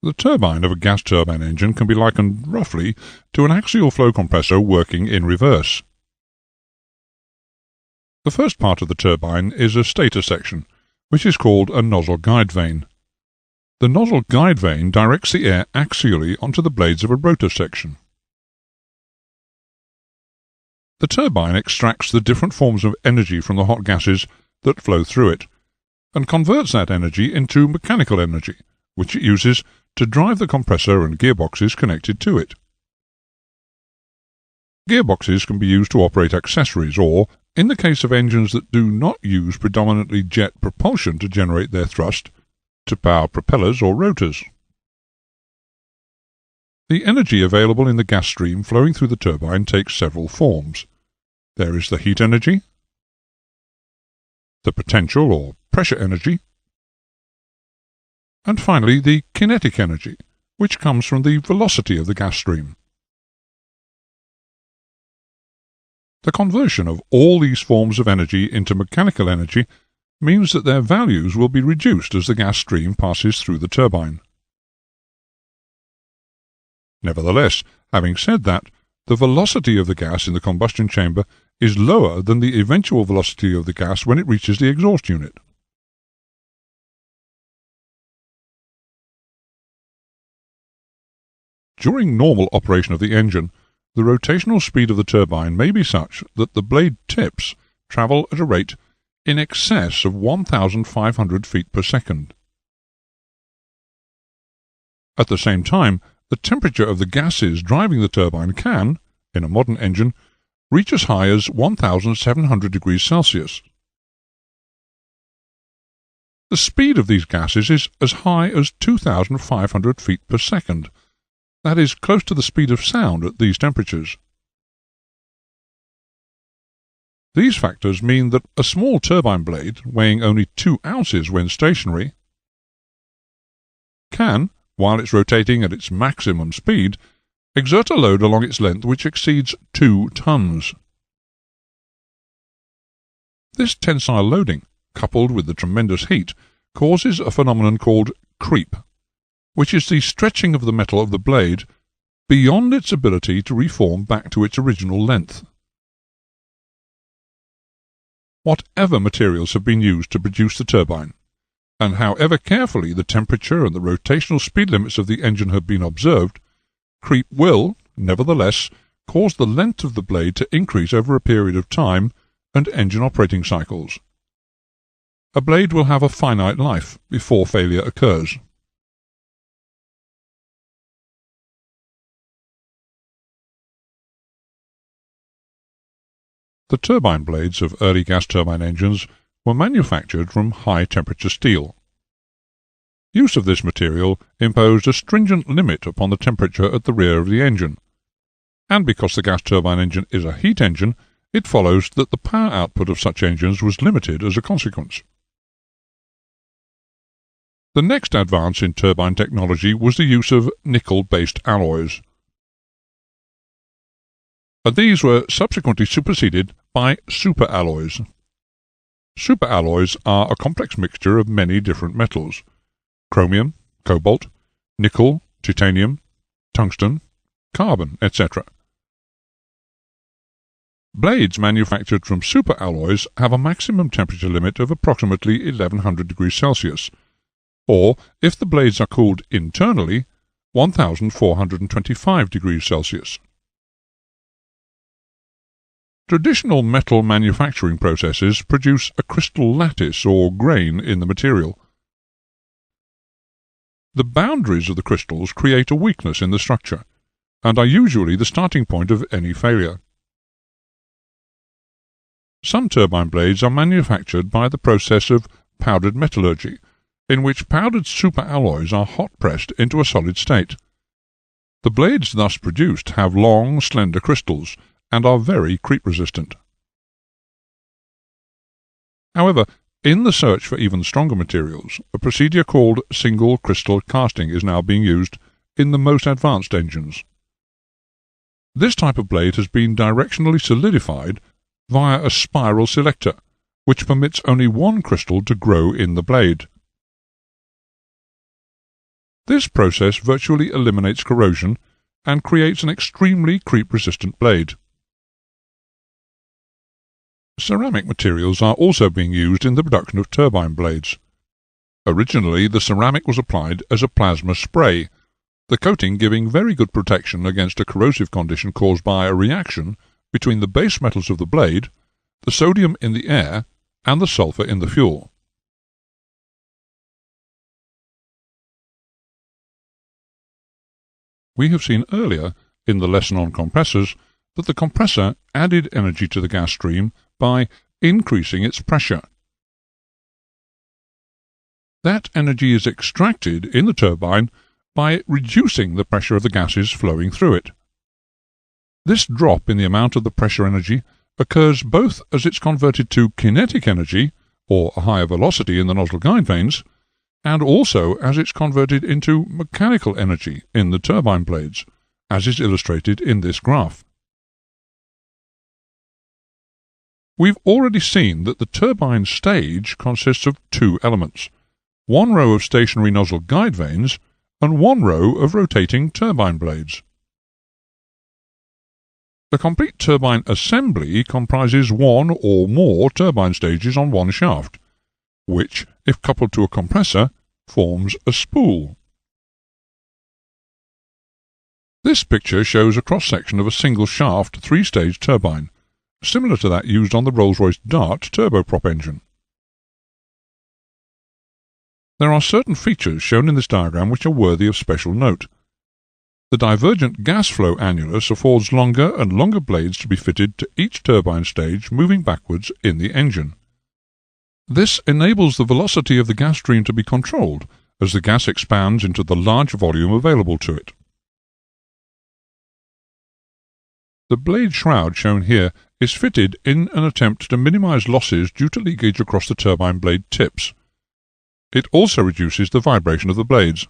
The turbine of a gas turbine engine can be likened roughly to an axial flow compressor working in reverse. The first part of the turbine is a stator section, which is called a nozzle guide vane. The nozzle guide vane directs the air axially onto the blades of a rotor section. The turbine extracts the different forms of energy from the hot gases that flow through it, and converts that energy into mechanical energy, which it uses to drive the compressor and gearboxes connected to it. Gearboxes can be used to operate accessories or, in the case of engines that do not use predominantly jet propulsion to generate their thrust, to power propellers or rotors. The energy available in the gas stream flowing through the turbine takes several forms. There is the heat energy, the potential or pressure energy, and finally the kinetic energy, which comes from the velocity of the gas stream. The conversion of all these forms of energy into mechanical energy means that their values will be reduced as the gas stream passes through the turbine. Nevertheless, having said that, the velocity of the gas in the combustion chamber is lower than the eventual velocity of the gas when it reaches the exhaust unit. During normal operation of the engine, the rotational speed of the turbine may be such that the blade tips travel at a rate in excess of 1,500 feet per second. At the same time, the temperature of the gases driving the turbine can, in a modern engine, reach as high as 1,700 degrees Celsius. The speed of these gases is as high as 2,500 feet per second. That is close to the speed of sound at these temperatures. These factors mean that a small turbine blade, weighing only 2 ounces when stationary, can, while it's rotating at its maximum speed, exert a load along its length which exceeds 2 tons. This tensile loading, coupled with the tremendous heat, causes a phenomenon called creep, which is the stretching of the metal of the blade beyond its ability to reform back to its original length. Whatever materials have been used to produce the turbine, and however carefully the temperature and the rotational speed limits of the engine have been observed, creep will, nevertheless, cause the length of the blade to increase over a period of time and engine operating cycles. A blade will have a finite life before failure occurs. The turbine blades of early gas turbine engines were manufactured from high-temperature steel. Use of this material imposed a stringent limit upon the temperature at the rear of the engine, and because the gas turbine engine is a heat engine, it follows that the power output of such engines was limited as a consequence. The next advance in turbine technology was the use of nickel-based alloys, and these were subsequently superseded by superalloys. Superalloys are a complex mixture of many different metals: chromium, cobalt, nickel, titanium, tungsten, carbon, etc. Blades manufactured from superalloys have a maximum temperature limit of approximately 1100 degrees Celsius, or, if the blades are cooled internally, 1425 degrees Celsius. Traditional metal manufacturing processes produce a crystal lattice or grain in the material. The boundaries of the crystals create a weakness in the structure, and are usually the starting point of any failure. Some turbine blades are manufactured by the process of powdered metallurgy, in which powdered superalloys are hot-pressed into a solid state. The blades thus produced have long, slender crystals, and are very creep-resistant. However, in the search for even stronger materials, a procedure called single crystal casting is now being used in the most advanced engines. This type of blade has been directionally solidified via a spiral selector, which permits only one crystal to grow in the blade. This process virtually eliminates corrosion and creates an extremely creep-resistant blade. Ceramic materials are also being used in the production of turbine blades. Originally, the ceramic was applied as a plasma spray, the coating giving very good protection against a corrosive condition caused by a reaction between the base metals of the blade, the sodium in the air, and the sulfur in the fuel. We have seen earlier, in the lesson on compressors, that the compressor added energy to the gas stream by increasing its pressure. That energy is extracted in the turbine by reducing the pressure of the gases flowing through it. This drop in the amount of the pressure energy occurs both as it's converted to kinetic energy, or a higher velocity in the nozzle guide vanes, and also as it's converted into mechanical energy in the turbine blades, as is illustrated in this graph. We've already seen that the turbine stage consists of two elements, one row of stationary nozzle guide vanes and one row of rotating turbine blades. The complete turbine assembly comprises one or more turbine stages on one shaft, which, if coupled to a compressor, forms a spool. This picture shows a cross-section of a single-shaft, three-stage turbine, similar to that used on the Rolls-Royce Dart turboprop engine. There are certain features shown in this diagram which are worthy of special note. The divergent gas flow annulus affords longer and longer blades to be fitted to each turbine stage moving backwards in the engine. This enables the velocity of the gas stream to be controlled as the gas expands into the large volume available to it. The blade shroud shown here is fitted in an attempt to minimize losses due to leakage across the turbine blade tips. It also reduces the vibration of the blades.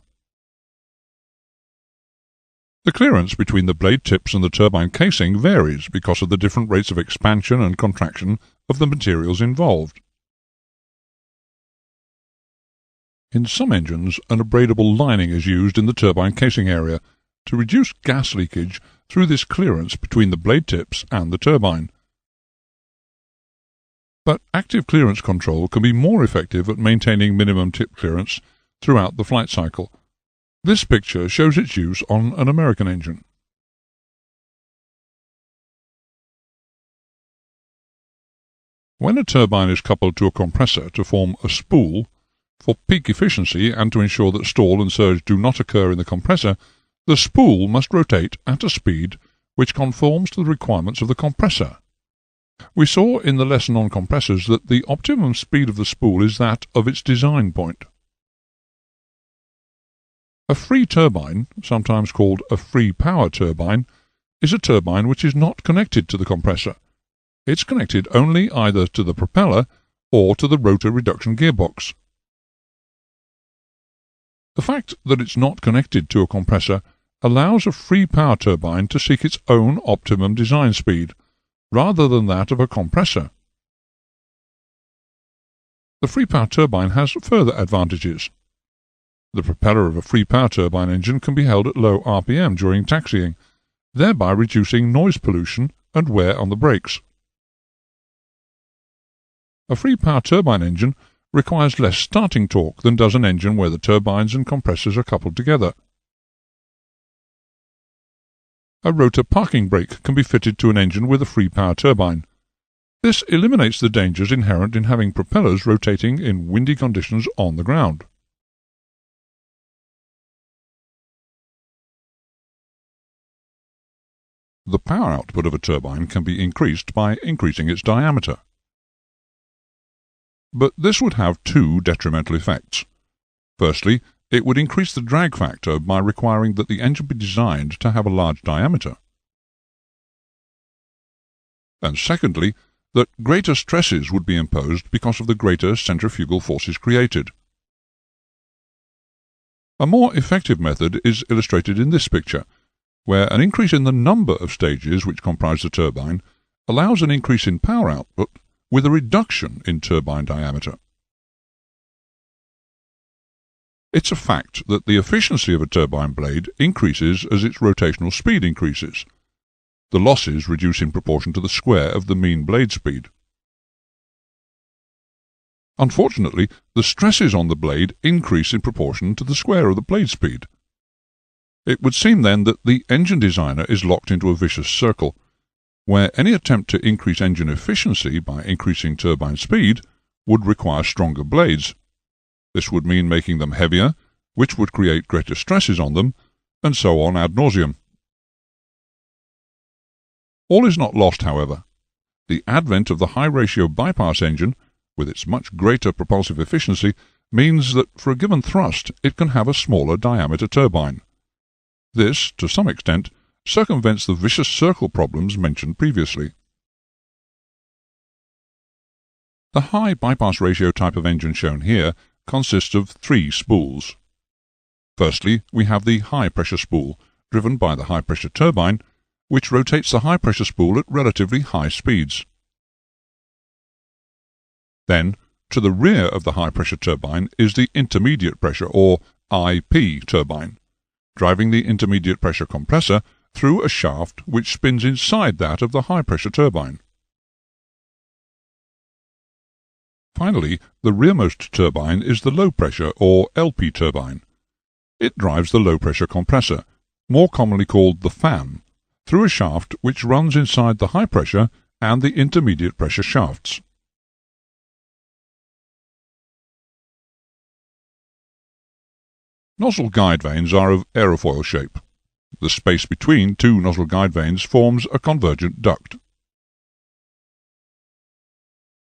The clearance between the blade tips and the turbine casing varies because of the different rates of expansion and contraction of the materials involved. In some engines, an abradable lining is used in the turbine casing area to reduce gas leakage through this clearance between the blade tips and the turbine. But active clearance control can be more effective at maintaining minimum tip clearance throughout the flight cycle. This picture shows its use on an American engine. When a turbine is coupled to a compressor to form a spool, for peak efficiency and to ensure that stall and surge do not occur in the compressor, the spool must rotate at a speed which conforms to the requirements of the compressor. We saw in the lesson on compressors that the optimum speed of the spool is that of its design point. A free turbine, sometimes called a free power turbine, is a turbine which is not connected to the compressor. It's connected only either to the propeller or to the rotor reduction gearbox. The fact that it's not connected to a compressor allows a free power turbine to seek its own optimum design speed, rather than that of a compressor. The free power turbine has further advantages. The propeller of a free power turbine engine can be held at low RPM during taxiing, thereby reducing noise pollution and wear on the brakes. A free power turbine engine requires less starting torque than does an engine where the turbines and compressors are coupled together. A rotor parking brake can be fitted to an engine with a free power turbine. This eliminates the dangers inherent in having propellers rotating in windy conditions on the ground. The power output of a turbine can be increased by increasing its diameter. But this would have two detrimental effects. Firstly, it would increase the drag factor by requiring that the engine be designed to have a large diameter. And secondly, that greater stresses would be imposed because of the greater centrifugal forces created. A more effective method is illustrated in this picture, where an increase in the number of stages which comprise the turbine allows an increase in power output with a reduction in turbine diameter. It's a fact that the efficiency of a turbine blade increases as its rotational speed increases. The losses reduce in proportion to the square of the mean blade speed. Unfortunately, the stresses on the blade increase in proportion to the square of the blade speed. It would seem then that the engine designer is locked into a vicious circle, where any attempt to increase engine efficiency by increasing turbine speed would require stronger blades. This would mean making them heavier, which would create greater stresses on them, and so on ad nauseum. All is not lost, however. The advent of the high-ratio bypass engine, with its much greater propulsive efficiency, means that for a given thrust it can have a smaller diameter turbine. This, to some extent, circumvents the vicious circle problems mentioned previously. The high bypass ratio type of engine shown here consists of 3 spools. Firstly, we have the high-pressure spool, driven by the high-pressure turbine, which rotates the high-pressure spool at relatively high speeds. Then, to the rear of the high-pressure turbine is the intermediate pressure, or IP turbine, driving the intermediate pressure compressor through a shaft which spins inside that of the high-pressure turbine. Finally, the rearmost turbine is the low-pressure, or LP turbine. It drives the low-pressure compressor, more commonly called the fan, through a shaft which runs inside the high-pressure and the intermediate pressure shafts. Nozzle guide vanes are of aerofoil shape. The space between 2 nozzle guide vanes forms a convergent duct.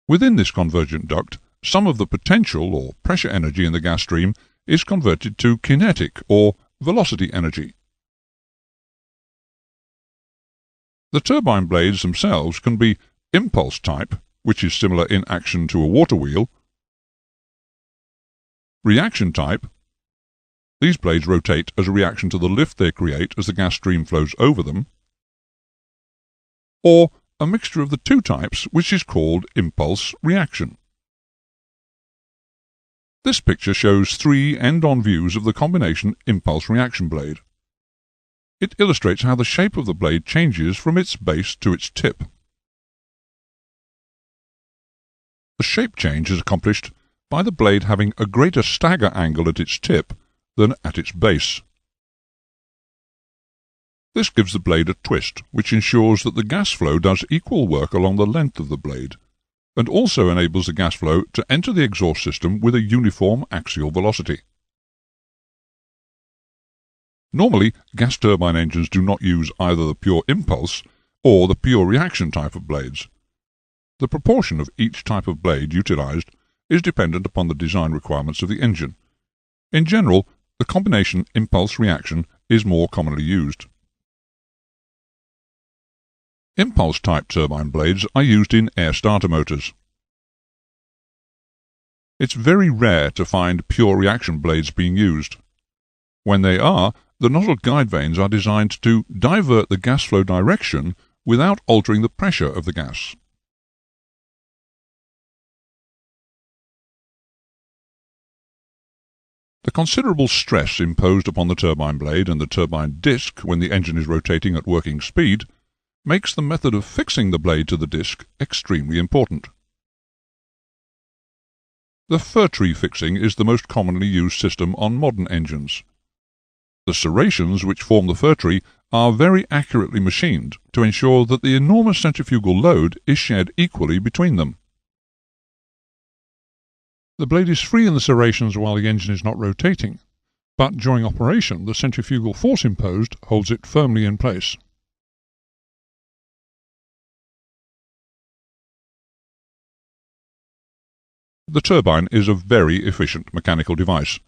Within this convergent duct, some of the potential or pressure energy in the gas stream is converted to kinetic or velocity energy. The turbine blades themselves can be impulse type, which is similar in action to a water wheel, reaction type. These blades rotate as a reaction to the lift they create as the gas stream flows over them, or a mixture of the 2 types, which is called impulse reaction. This picture shows 3 end-on views of the combination impulse reaction blade. It illustrates how the shape of the blade changes from its base to its tip. The shape change is accomplished by the blade having a greater stagger angle at its tip than at its base. This gives the blade a twist, which ensures that the gas flow does equal work along the length of the blade, and also enables the gas flow to enter the exhaust system with a uniform axial velocity. Normally, gas turbine engines do not use either the pure impulse or the pure reaction type of blades. The proportion of each type of blade utilized is dependent upon the design requirements of the engine. In general, the combination impulse reaction is more commonly used. Impulse-type turbine blades are used in air starter motors. It's very rare to find pure reaction blades being used. When they are, the nozzle guide vanes are designed to divert the gas flow direction without altering the pressure of the gas. The considerable stress imposed upon the turbine blade and the turbine disc when the engine is rotating at working speed makes the method of fixing the blade to the disc extremely important. The fir tree fixing is the most commonly used system on modern engines. The serrations which form the fir tree are very accurately machined to ensure that the enormous centrifugal load is shared equally between them. The blade is free in the serrations while the engine is not rotating, but during operation the centrifugal force imposed holds it firmly in place. The turbine is a very efficient mechanical device.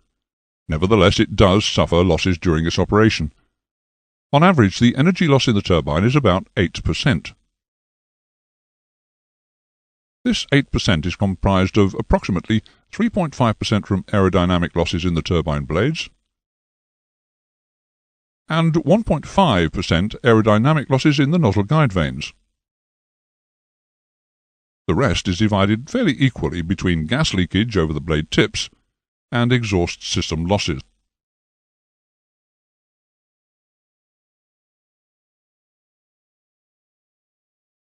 Nevertheless, it does suffer losses during its operation. On average, the energy loss in the turbine is about 8%. This 8% is comprised of approximately 3.5% from aerodynamic losses in the turbine blades and 1.5% aerodynamic losses in the nozzle guide vanes. The rest is divided fairly equally between gas leakage over the blade tips and exhaust system losses.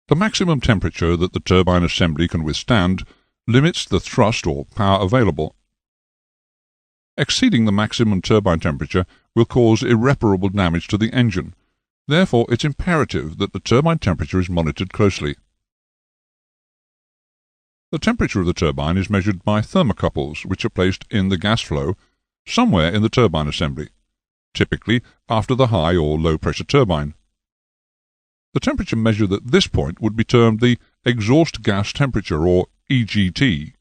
The maximum temperature that the turbine assembly can withstand limits the thrust or power available. Exceeding the maximum turbine temperature will cause irreparable damage to the engine. Therefore, it's imperative that the turbine temperature is monitored closely. The temperature of the turbine is measured by thermocouples, which are placed in the gas flow somewhere in the turbine assembly, typically after the high or low pressure turbine. The temperature measured at this point would be termed the exhaust gas temperature, or EGT.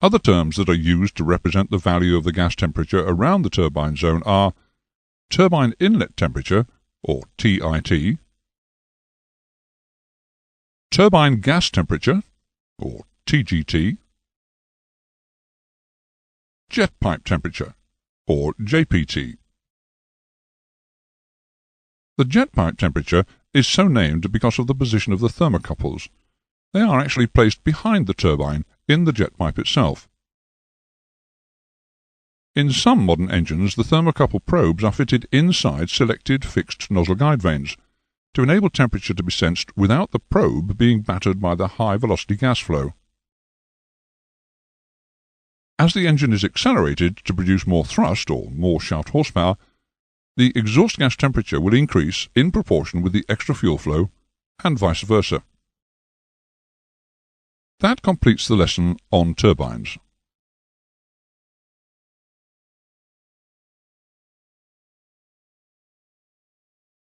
Other terms that are used to represent the value of the gas temperature around the turbine zone are turbine inlet temperature, or TIT, turbine gas temperature, or TGT, jet pipe temperature, or JPT. The jet pipe temperature is so named because of the position of the thermocouples. They are actually placed behind the turbine in the jet pipe itself. In some modern engines, the thermocouple probes are fitted inside selected fixed nozzle guide vanes to enable temperature to be sensed without the probe being battered by the high-velocity gas flow. As the engine is accelerated to produce more thrust or more shaft horsepower, the exhaust gas temperature will increase in proportion with the extra fuel flow, and vice versa. That completes the lesson on turbines.